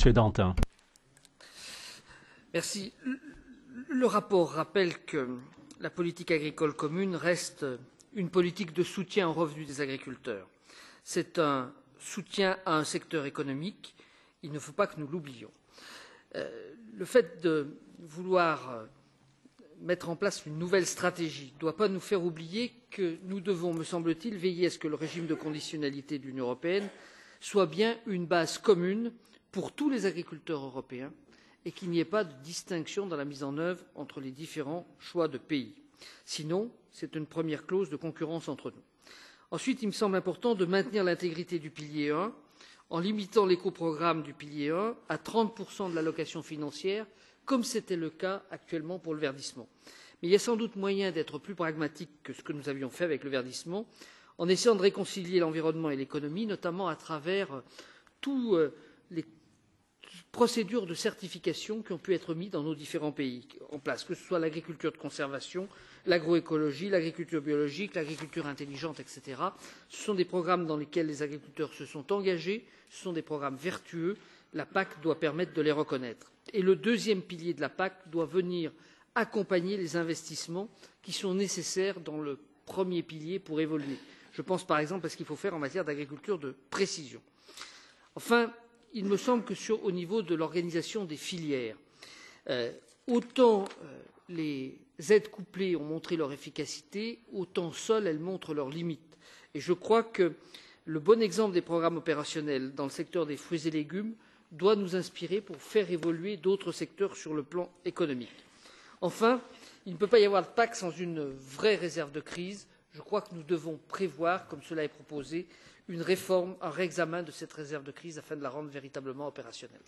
Monsieur Dantin. Merci. Le rapport rappelle que la politique agricole commune reste une politique de soutien aux revenus des agriculteurs. C'est un soutien à un secteur économique. Il ne faut pas que nous l'oublions. Le fait de vouloir mettre en place une nouvelle stratégie ne doit pas nous faire oublier que nous devons, me semble-t-il, veiller à ce que le régime de conditionnalité de l'Union européenne soit bien une base commune pour tous les agriculteurs européens et qu'il n'y ait pas de distinction dans la mise en œuvre entre les différents choix de pays. Sinon, c'est une première clause de concurrence entre nous. Ensuite, il me semble important de maintenir l'intégrité du pilier 1 en limitant l'écoprogramme du pilier 1 à 30% de l'allocation financière, comme c'était le cas actuellement pour le verdissement. Mais il y a sans doute moyen d'être plus pragmatique que ce que nous avions fait avec le verdissement, en essayant de réconcilier l'environnement et l'économie, notamment à travers toutes les procédures de certification qui ont pu être mises dans nos différents pays en place, que ce soit l'agriculture de conservation, l'agroécologie, l'agriculture biologique, l'agriculture intelligente, etc. Ce sont des programmes dans lesquels les agriculteurs se sont engagés, ce sont des programmes vertueux. La PAC doit permettre de les reconnaître. Et le deuxième pilier de la PAC doit venir accompagner les investissements qui sont nécessaires dans le premier pilier pour évoluer. Je pense par exemple à ce qu'il faut faire en matière d'agriculture de précision. Enfin, il me semble que au niveau de l'organisation des filières, autant les aides couplées ont montré leur efficacité, autant seules elles montrent leurs limites. Et je crois que le bon exemple des programmes opérationnels dans le secteur des fruits et légumes doit nous inspirer pour faire évoluer d'autres secteurs sur le plan économique. Enfin, il ne peut pas y avoir de PAC sans une vraie réserve de crise. Je crois que nous devons prévoir, comme cela est proposé, une réforme, un réexamen de cette réserve de crise afin de la rendre véritablement opérationnelle.